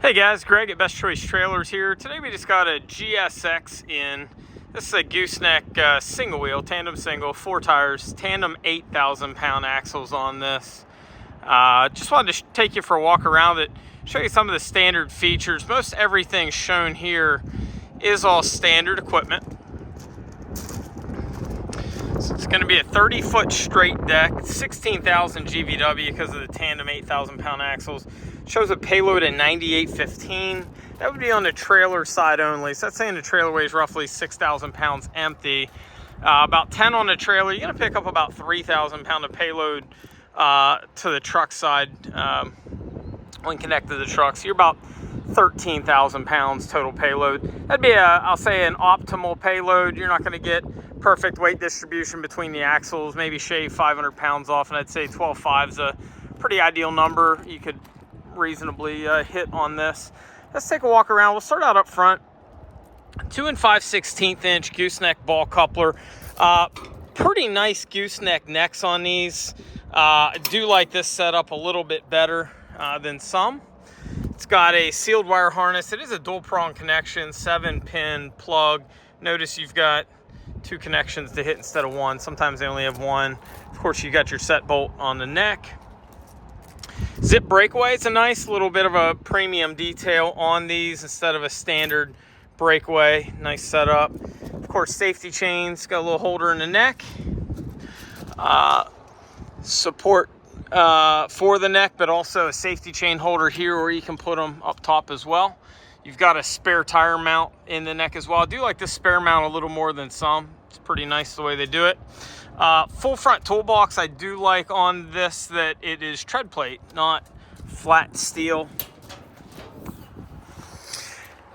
Hey guys, Greg at Best Choice Trailers here. Today we just got a GSX in. This is a Gooseneck single wheel, tandem single, 4 tires, tandem 8,000 pound axles on this. Just wanted to take you for a walk around it, show you some of the standard features. Most everything shown here is all standard equipment. So it's going to be a 30-foot straight deck, 16,000 GVW because of the tandem 8,000 pound axles. Shows a payload at 9815. That would be on the trailer side only. So that's saying the trailer weighs roughly 6,000 pounds empty. About 10 on the trailer. You're going to pick up about 3,000 pound of payload to the truck side when connected to the truck. So you're about 13,000 pounds total payload. That'd be, I'll say, an optimal payload. You're not going to get perfect weight distribution between the axles. Maybe shave 500 pounds off, and I'd say 12.5 is a pretty ideal number you could reasonably hit on this. Let's take a walk around. We'll start out up front. 2 5/16 inch gooseneck ball coupler. Pretty nice gooseneck necks on these. I do like this setup a little bit better than some. It's got a sealed wire harness. It is a dual prong connection, 7-pin plug. Notice you've got 2 connections to hit instead of 1. Sometimes they only have 1. Of course, you got your set bolt on the neck. Zip breakaway, it's a nice little bit of a premium detail on these instead of a standard breakaway. Nice setup. Of course, safety chains, got a little holder in the neck. Support for the neck, but also a safety chain holder here where you can put them up top as well. You've got a spare tire mount in the neck as well. I do like this spare mount a little more than some. It's pretty nice the way they do it. Full front toolbox. I do like on this that it is tread plate, not flat steel.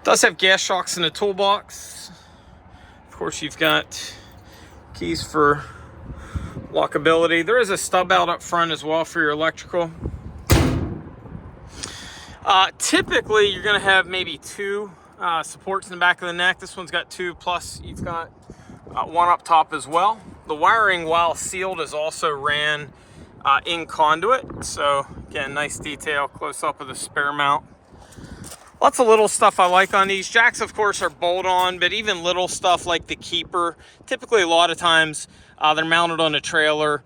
Does have gas shocks in the toolbox. Of course, you've got keys for lockability. There is a stub out up front as well for your electrical. Typically, you're going to have maybe 2 supports in the back of the neck. This one's got 2, plus you've got one up top as well. The wiring, while sealed, is also ran in conduit. So again, nice detail, close up of the spare mount. Lots of little stuff I like on these. Jacks, of course, are bolt on, but even little stuff like the keeper, typically a lot of times they're mounted on a trailer.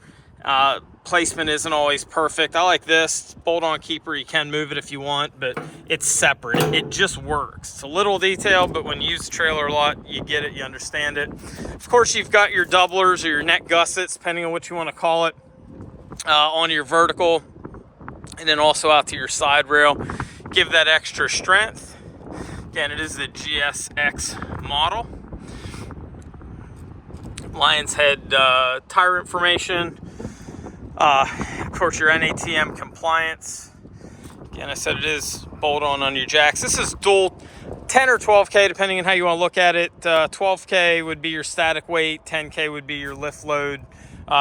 Placement isn't always perfect. I like this bolt on keeper. You can move it if you want, but it's separate. It just works. It's a little detail, but when you use the trailer a lot, you get it, you understand it. Of course, you've got your doublers or your neck gussets, depending on what you want to call it, on your vertical, and then also out to your side rail. Give that extra strength. Again, it is the GSX model. Lion's Head tire information. Of course, your NATM compliance. Again, I said it is bolt on your jacks. This is dual 10 or 12K, depending on how you want to look at it. 12K would be your static weight. 10K would be your lift load.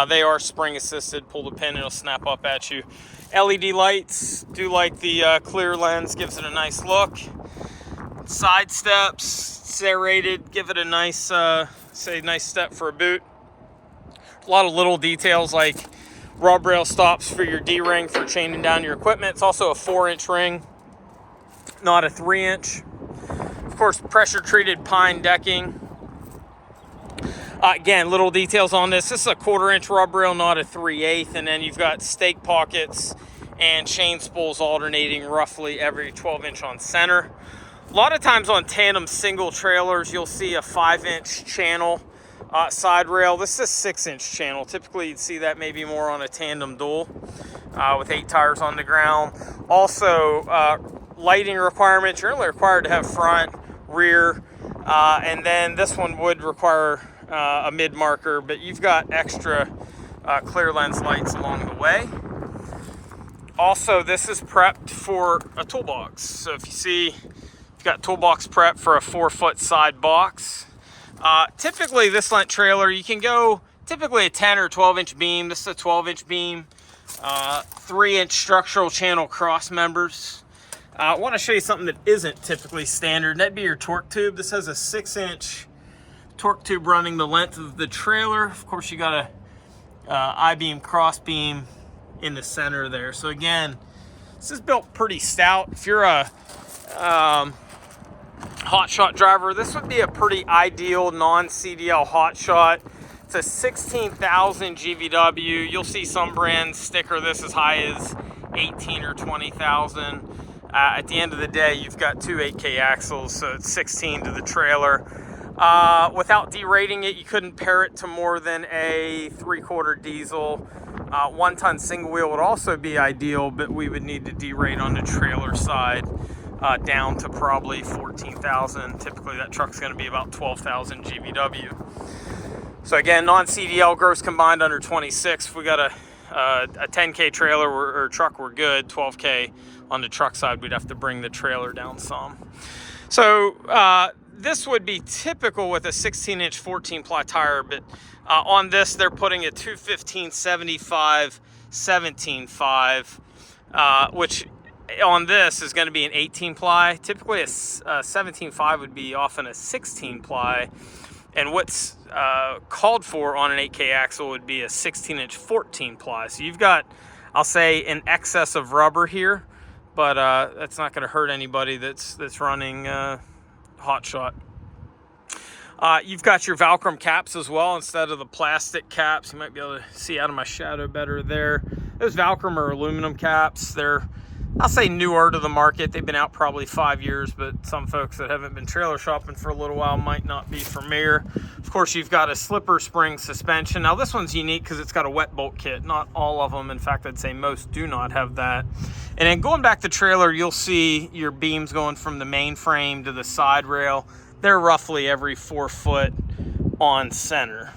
They are spring assisted. Pull the pin and it'll snap up at you. LED lights. Do like the clear lens. Gives it a nice look. Side steps. Serrated. Give it a nice, nice step for a boot. A lot of little details like rub rail stops for your D-ring for chaining down your equipment. It's also a 4-inch ring, not a 3-inch. Of course, pressure-treated pine decking. Again, little details on this. This is a 1/4-inch rub rail, not a 3/8. And then you've got stake pockets and chain spools alternating roughly every 12-inch on center. A lot of times on tandem single trailers, you'll see a 5-inch channel side rail. This is a 6-inch channel. Typically, you'd see that maybe more on a tandem dual with 8 tires on the ground. Also, lighting requirements. You're only required to have front, rear, and then this one would require a mid marker, but you've got extra clear lens lights along the way. Also, this is prepped for a toolbox. So if you see, you've got toolbox prep for a 4-foot side box. Typically, this length trailer, you can go typically a 10 or 12-inch beam. This is a 12-inch beam, 3-inch structural channel cross members. I want to show you something that isn't typically standard. That'd be your torque tube. This has a 6-inch torque tube running the length of the trailer. Of course, you got a I-beam, cross beam in the center there. So again, this is built pretty stout. If you're a Hotshot driver, this would be a pretty ideal non-CDL Hotshot. It's a 16,000 GVW. You'll see some brands sticker this as high as 18 or 20,000. At the end of the day, you've got two 8K axles, so it's 16 to the trailer. Without derating it, you couldn't pair it to more than a 3/4 diesel. 1-ton single wheel would also be ideal, but we would need to derate on the trailer side down to probably 14,000. Typically that truck's going to be about 12,000 GVW. So again, non-CDL gross combined under 26. If we got a 10K trailer or truck, we're good. 12K on the truck side, we'd have to bring the trailer down some. So this would be typical with a 16-inch 14-ply tire, but on this they're putting a 215/75 17.5, which on this is going to be an 18-ply. Typically a 17.5 would be often a 16-ply, and what's called for on an 8K axle would be a 16-inch 14-ply. So you've got, I'll say, an excess of rubber here, but that's not going to hurt anybody that's running Hotshot. You've got your Velcro caps as well instead of the plastic caps. You might be able to see out of my shadow better there. Those Velcro are aluminum caps. They're, I'll say, newer to the market. They've been out probably 5 years, but some folks that haven't been trailer shopping for a little while might not be familiar. Of course, you've got a slipper spring suspension. Now this one's unique because it's got a wet bolt kit. Not all of them. In fact, I'd say most do not have that. And then going back to trailer, you'll see your beams going from the main frame to the side rail. They're roughly every 4 foot on center.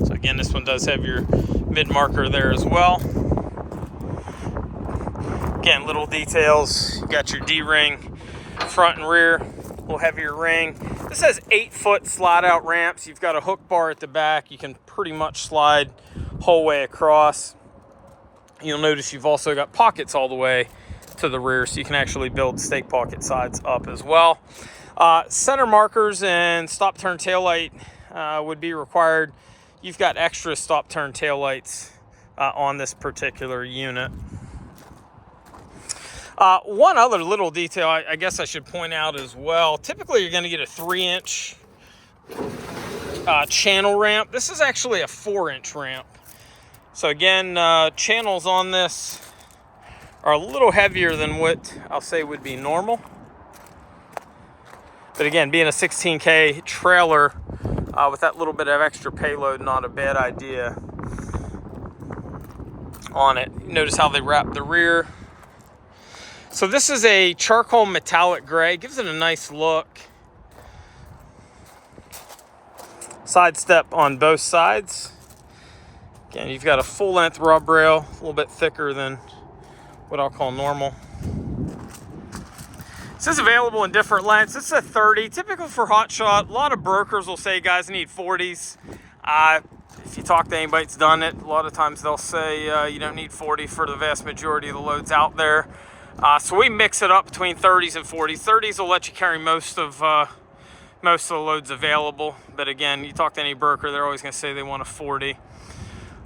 So again, this one does have your mid marker there as well. Again, little details. You got your D-ring, front and rear, a little heavier ring. This has 8-foot slide out ramps. You've got a hook bar at the back. You can pretty much slide whole way across. You'll notice you've also got pockets all the way to the rear, so you can actually build stake pocket sides up as well. Center markers and stop turn taillight would be required. You've got extra stop turn taillights on this particular unit. One other little detail I guess I should point out as well. Typically you're going to get a 3-inch channel ramp. This is actually a 4-inch ramp. So again, channels on this are a little heavier than what I'll say would be normal. But again, being a 16K trailer with that little bit of extra payload, not a bad idea on it. Notice how they wrap the rear. So this is a charcoal metallic gray. Gives it a nice look. Side step on both sides. Again, you've got a full length rub rail, a little bit thicker than what I'll call normal. This is available in different lengths. This is a 30, typical for Hotshot. A lot of brokers will say guys need 40s. If you talk to anybody that's done it, a lot of times they'll say you don't need 40 for the vast majority of the loads out there. So we mix it up between 30s and 40s. 30s will let you carry most of the loads available. But again, you talk to any broker, they're always going to say they want a 40.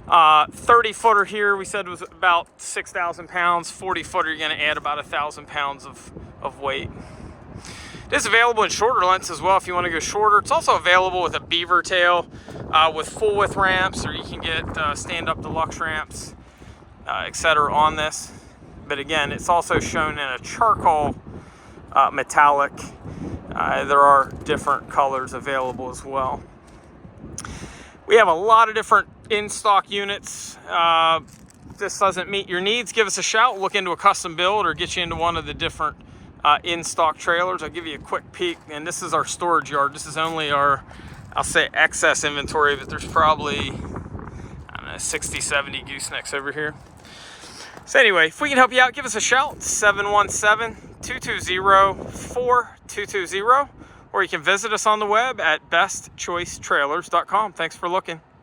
30 footer here we said was about 6,000 pounds. 40 footer, you're going to add about 1,000 pounds of weight. It is available in shorter lengths as well if you want to go shorter. It's also available with a beaver tail with full width ramps, or you can get stand up deluxe ramps, etc. on this. But again, it's also shown in a charcoal metallic. There are different colors available as well. We have a lot of different in-stock units. If this doesn't meet your needs, give us a shout. We'll look into a custom build or get you into one of the different in-stock trailers. I'll give you a quick peek. And this is our storage yard. This is only our, I'll say, excess inventory, but there's probably, I don't know, 60, 70 goosenecks over here. So anyway, if we can help you out, give us a shout, 717-220-4220, or you can visit us on the web at bestchoicetrailers.com. Thanks for looking.